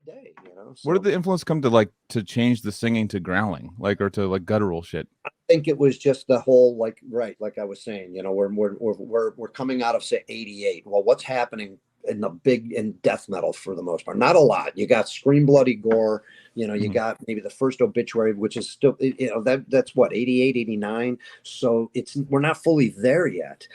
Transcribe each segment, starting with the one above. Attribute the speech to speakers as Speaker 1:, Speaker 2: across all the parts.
Speaker 1: day, you know.
Speaker 2: Where
Speaker 1: So
Speaker 2: did the influence come to to change the singing to growling, or to guttural shit?
Speaker 1: I think it was just the whole, like, right, like I was saying, you know, we're coming out of, say, 88. Well, what's happening in death metal for the most part? Not a lot. You got scream bloody gore, you know, you
Speaker 2: Mhm.
Speaker 1: got maybe the first obituary, which is still, you know, that's what, 88, 89. So we're not fully there yet,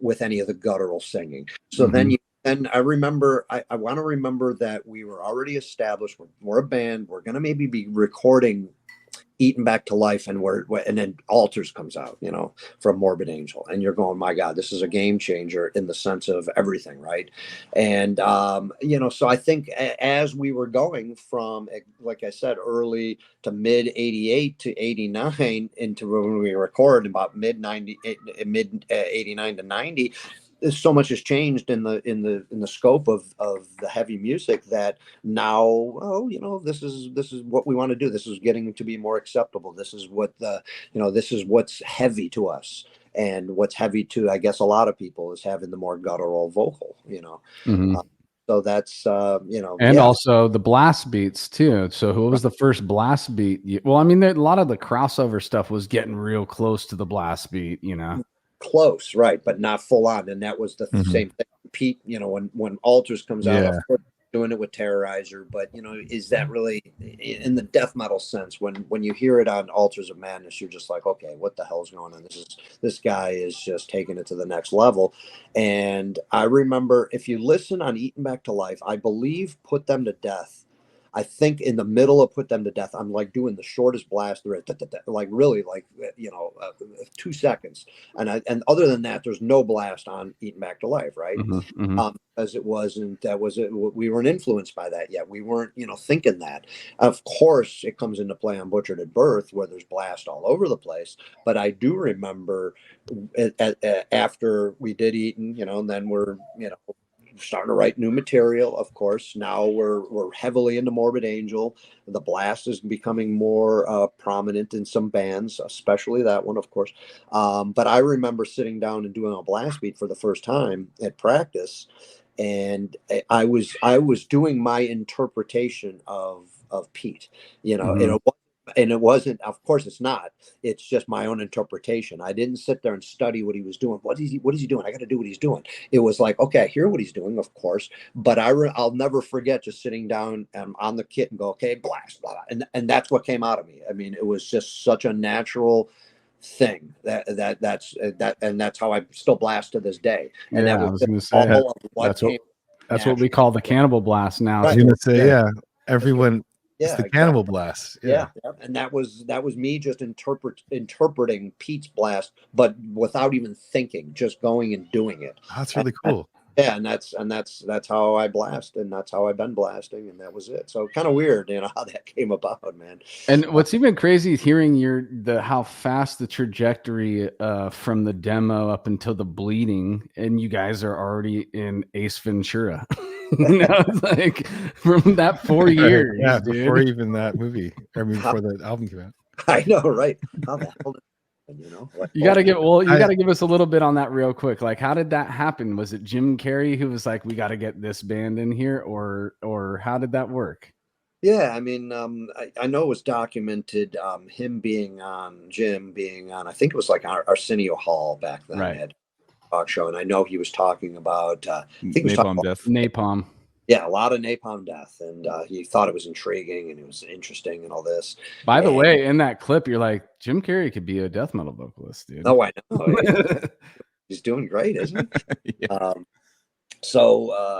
Speaker 1: with any of the guttural singing. So then
Speaker 2: Mhm.
Speaker 1: you and I remember, I want to remember that we were already established. We're a band. We're going to maybe be recording Eaten Back to Life, and then Altars comes out, you know, from Morbid Angel, and you're going, my God, this is a game changer in the sense of everything, right? And you know, so I think as we were going from, like I said, early to mid 88 to 89 into when we record about mid 89 to 90, so much has changed in the scope of the heavy music that now, oh, you know, this is what we want to do. This is getting to be more acceptable. This is what this is what's heavy to us. And what's heavy to, I guess, a lot of people is having the more guttural vocal, you know.
Speaker 2: Mhm.
Speaker 1: uh, so that's
Speaker 3: And
Speaker 1: yeah.
Speaker 3: also the blast beats too. So who was the first blast beat? Well, I mean, a lot of the crossover stuff was getting real close to the blast beat, you know.
Speaker 1: Close, right, but not full on. And that was the
Speaker 2: Mhm.
Speaker 1: same thing. Pete, you know, when Altars comes out,
Speaker 3: Yeah.
Speaker 1: of course, doing it with Terrorizer, but you know, is that really in the death metal sense? When you hear it on Altars of Madness, you're just like, okay, what the hell's going on? This guy is just taking it to the next level. And I remember, if you listen on Eaten Back to Life, I believe Put Them to Death. I think in the middle of Put Them to Death, I'm like doing the shortest blast there, like really, like, you know, 2 seconds, and other than that, there's no blast on Eaten Back to Life, right?
Speaker 3: Mhm, mhm.
Speaker 1: As it wasn't, we weren't influenced by that yet. We weren't, you know, thinking that. Of course, it comes into play on Butchered at Birth, where there's blast all over the place. But I do remember, after we did Eaten, you know, and then we're, you know, starting to write new material. Of course, now we're heavily into Morbid Angel. The blast is becoming more prominent in some bands, especially that one, of course. But I remember sitting down and doing a blast beat for the first time at practice, and I was doing my interpretation of Pete. You know,
Speaker 3: Mhm.
Speaker 1: and it wasn't, of course it's not, it's just my own interpretation. I didn't sit there and study what he was doing. What is he doing? I got to do what he's doing. It was like, okay, I hear what he's doing, of course, but I'll never forget just sitting down on the kit and go, okay, blast, blah, blah. And that's what came out of me. I mean, it was just such a natural thing that's how I still blast to this day. And that
Speaker 3: Yeah, I
Speaker 1: was
Speaker 3: was
Speaker 1: just
Speaker 3: going to say
Speaker 1: all of what
Speaker 3: that's what
Speaker 1: came
Speaker 3: that's what we
Speaker 1: naturally.
Speaker 3: call the cannibal blast now
Speaker 4: I was
Speaker 1: Right.
Speaker 4: gonna
Speaker 3: too.
Speaker 4: say,
Speaker 3: Yeah.
Speaker 4: yeah,
Speaker 1: That's right.
Speaker 4: everyone. It's
Speaker 1: Yeah,
Speaker 4: the
Speaker 1: exactly.
Speaker 4: Cannibal Blast.
Speaker 1: Yeah, yeah. And that was me just interpreting Pete's blast, but without even thinking, just going and doing it.
Speaker 4: That's
Speaker 1: And
Speaker 4: really cool.
Speaker 1: yeah, and that's how I blast, and that's how I've been blasting, and that was it. So kind of weird, you know, how that came about, man.
Speaker 3: And what's even crazy is hearing how fast the trajectory from the demo up until the bleeding, and you guys are already in Ace Ventura. You know, it's like from that 4 years,
Speaker 4: Yeah, before
Speaker 3: dude.
Speaker 4: even that movie. I mean, before the album came out.
Speaker 1: I know, right? How the hell did that happen, you know? Like,
Speaker 3: You gotta you
Speaker 4: I
Speaker 3: gotta give us a little bit on that real quick. Like, how did that happen? Was it Jim Carrey who was like, we gotta get this band in here, or how did that work?
Speaker 1: yeah, I mean, I know it was documented, Jim being on, I think it was like Arsenio Hall back then,
Speaker 3: Right.
Speaker 1: had a talk show, and I know he was talking about, I think he was talking
Speaker 2: Napalm
Speaker 1: about,
Speaker 2: Death.
Speaker 3: Napalm.
Speaker 1: yeah, a lot of napalm death, and he thought it was intriguing and it was interesting and all this.
Speaker 3: By the
Speaker 1: And
Speaker 3: way, in that clip, you're like, Jim Carrey could be a death metal vocalist, dude.
Speaker 1: oh, I know, he's doing great, isn't he?
Speaker 2: Yeah.
Speaker 1: So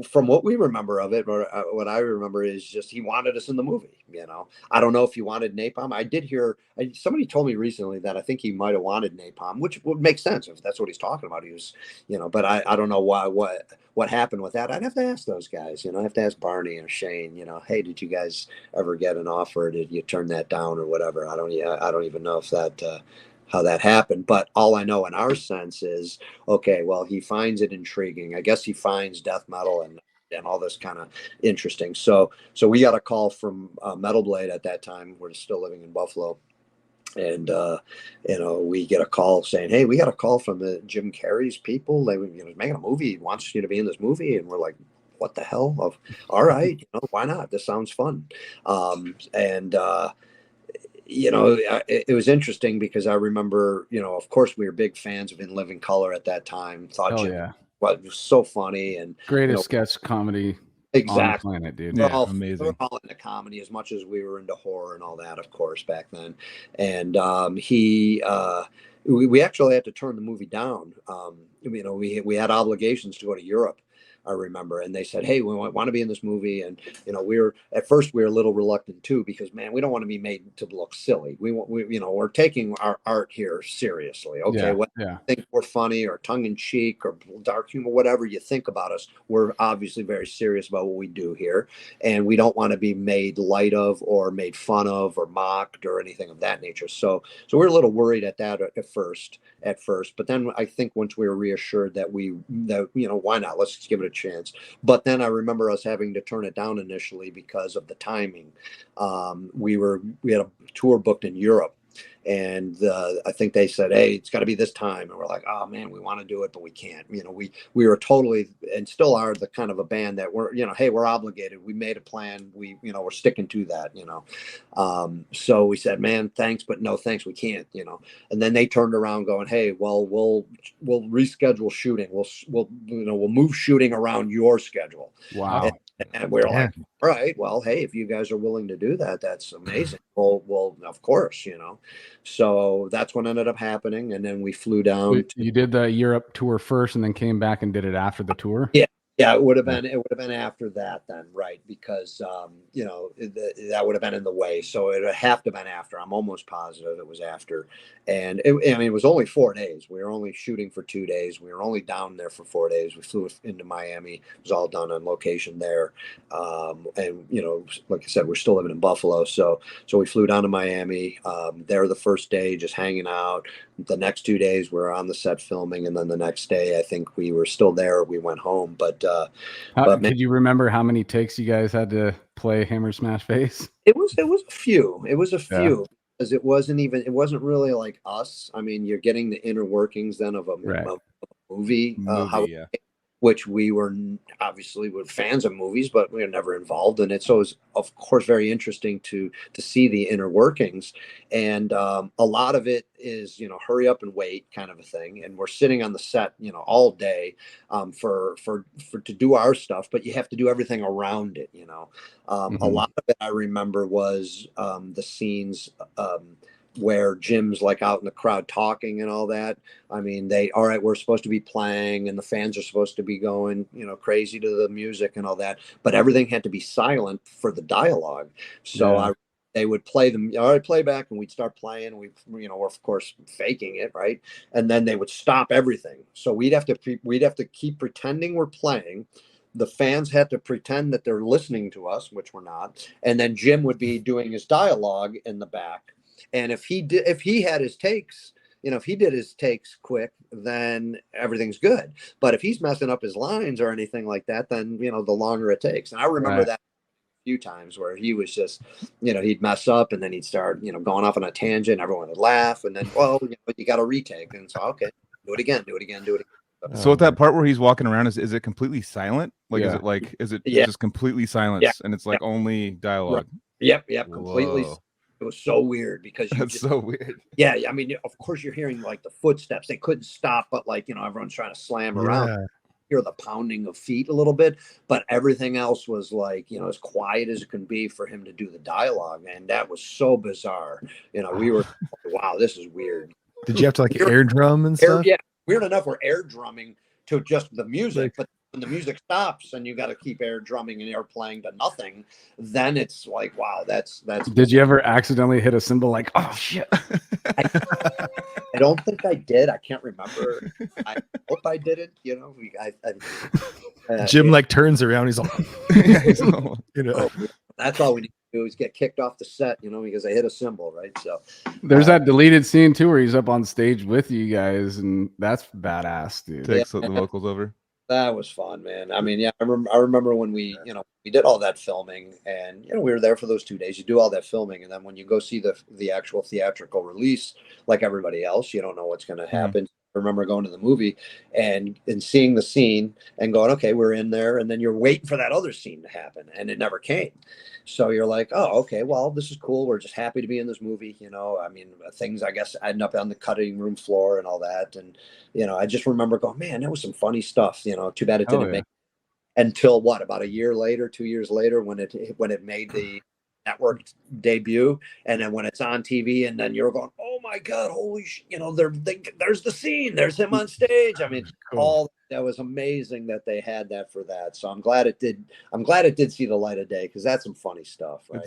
Speaker 1: from what we remember of it, or what I remember is just he wanted us in the movie. You know, I don't know if he wanted napalm. I did hear somebody told me recently that I think he might have wanted napalm, which would make sense if that's what he's talking about. He was, you know, but I don't know what happened with that. I'd have to ask those guys. You know, I have to ask Barney and Shane. You know, hey, did you guys ever get an offer? Did you turn that down or whatever? I don't. Yeah, I don't even know if that. How that happened, but all I know in our sense is, okay, well, he finds it intriguing. I guess he finds death metal and all this kind of interesting. So we got a call from Metal Blade at that time. We're still living in Buffalo, and you know, we get a call saying, hey, we got a call from the Jim Carrey's people. They were, you know, making a movie. He wants you to be in this movie, and we're like, what the hell? All right, why not? This sounds fun. And it was interesting because I remember, of course, we were big fans of In Living Color at that time. Thought
Speaker 3: Hell
Speaker 1: Jim
Speaker 3: yeah.
Speaker 1: was so funny and
Speaker 3: Greatest sketch comedy on the
Speaker 1: exactly.
Speaker 3: planet, dude.
Speaker 2: Yeah,
Speaker 1: We're
Speaker 2: amazing.
Speaker 1: all into comedy as much as we were into horror and all that, of course, back then. And we actually had to turn the movie down. We had obligations to go to Europe, I remember, and they said, "Hey, we want to be in this movie." And at first we were a little reluctant too, because man, we don't want to be made to look silly. We're taking our art here seriously. Okay,
Speaker 3: Yeah,
Speaker 1: what
Speaker 3: yeah.
Speaker 1: think we're funny or tongue in cheek or dark humor, whatever you think about us, we're obviously very serious about what we do here, and we don't want to be made light of or made fun of or mocked or anything of that nature. So we're a little worried at that at first, but then I think once we were reassured that why not? Let's just give it a chance. But then I remember us having to turn it down initially because of the timing. We had a tour booked in Europe, and I think they said, "Hey, it's got to be this time," and we're like, "Oh man, we want to do it, but we can't." We were totally and still are the kind of a band that hey, we're obligated. We made a plan. We're sticking to that. So we said, "Man, thanks, but no thanks. We can't." And then they turned around, going, "Hey, well, we'll reschedule shooting. We'll move shooting around your schedule."
Speaker 3: Wow.
Speaker 1: And we're
Speaker 4: Yeah.
Speaker 1: like, all right, well, hey, if you guys are willing to do that, that's amazing. Well, of course, So that's what ended up happening, and then we flew down.
Speaker 3: You did the Europe tour first, and then came back and did it after the tour.
Speaker 1: Yeah, it would have been after that then, right? Because that would have been in the way, so it would have to have been after. I'm almost positive it was after, and it was only 4 days. We were only shooting for 2 days. We were only down there for 4 days. We flew into Miami. It was all done on location there, and like I said, we're still living in Buffalo, so we flew down to Miami. There the first day, just hanging out. The next 2 days we were on the set filming, and then the next day I think we were still there. We went home, but
Speaker 3: could you remember how many takes you guys had to play Hammer Smash Face?
Speaker 1: it was a few. It was a
Speaker 3: Yeah.
Speaker 1: few because it wasn't really like us. I mean, you're getting the inner workings then of a movie,
Speaker 2: Yeah.
Speaker 1: which we were obviously fans of movies, but we were never involved in it. So it was, of course, very interesting to see the inner workings. And a lot of it is, hurry up and wait kind of a thing. And we're sitting on the set, all day for to do our stuff, but you have to do everything around it. A lot of it I remember was the scenes where Jim's like out in the crowd talking and all that. I mean, all right, we're supposed to be playing and the fans are supposed to be going, crazy to the music and all that, but everything had to be silent for the dialogue. So they would play them, all right, play back, and we'd start playing. We're of course faking it, right? And then they would stop everything. So we'd have to keep pretending we're playing. The fans had to pretend that they're listening to us, which we're not. And then Jim would be doing his dialogue in the back. And if he had his takes, if he did his takes quick, then everything's good. But if he's messing up his lines or anything like that, then, the longer it takes. And I remember that a few times where he was just, he'd mess up and then he'd start, going off on a tangent. Everyone would laugh. And then, well, you got to retake. And so, okay, do it again.
Speaker 2: So at that part where he's walking around, is it completely silent? Like, is it
Speaker 1: Yeah.
Speaker 2: just completely silence and it's like only dialogue?
Speaker 1: Right. Yep. Completely.
Speaker 2: Whoa.
Speaker 1: It was so weird because
Speaker 2: So weird.
Speaker 1: Yeah, I mean, of course you're hearing like the footsteps. They couldn't stop, but everyone's trying to slam around.
Speaker 4: Yeah.
Speaker 1: Hear the pounding of feet a little bit, but everything else was like, as quiet as it can be for him to do the dialogue. And that was so bizarre. We were, wow, this is weird.
Speaker 4: Did you have to air drum and stuff?
Speaker 1: Yeah, weird enough. We're air drumming to just the music, but when the music stops and you got to keep air drumming and air playing to nothing, then it's like, wow, that's.
Speaker 3: Did you ever accidentally hit a cymbal like, oh shit?
Speaker 1: I don't think I did. I can't remember. I hope I didn't.
Speaker 4: Jim turns around. He's like,
Speaker 1: that's all we need to do is get kicked off the set, because I hit a cymbal, right? So
Speaker 3: there's that deleted scene too where he's up on stage with you guys, and that's badass, dude.
Speaker 2: Takes the vocals over.
Speaker 1: That was fun, man. I mean, yeah, I remember when we did all that filming, and we were there for those 2 days. You do all that filming, and then when you go see the actual theatrical release, like everybody else, you don't know what's going to happen. remember going to the movie and seeing the scene and going, okay, we're in there, and then you're waiting for that other scene to happen, and it never came. So you're like, oh, okay, well, this is cool. We're just happy to be in this movie. I mean, things, I guess, end up on the cutting room floor and all that. And, I just remember going, man, that was some funny stuff. Too bad it didn't make until about a year later, 2 years later, when it made the network debut, and then when it's on TV, and then you're going, oh my God, holy there's the scene, there's him on stage. I mean, all that was amazing that they had that for that. So I'm glad it did see the light of day, because that's some funny stuff, right?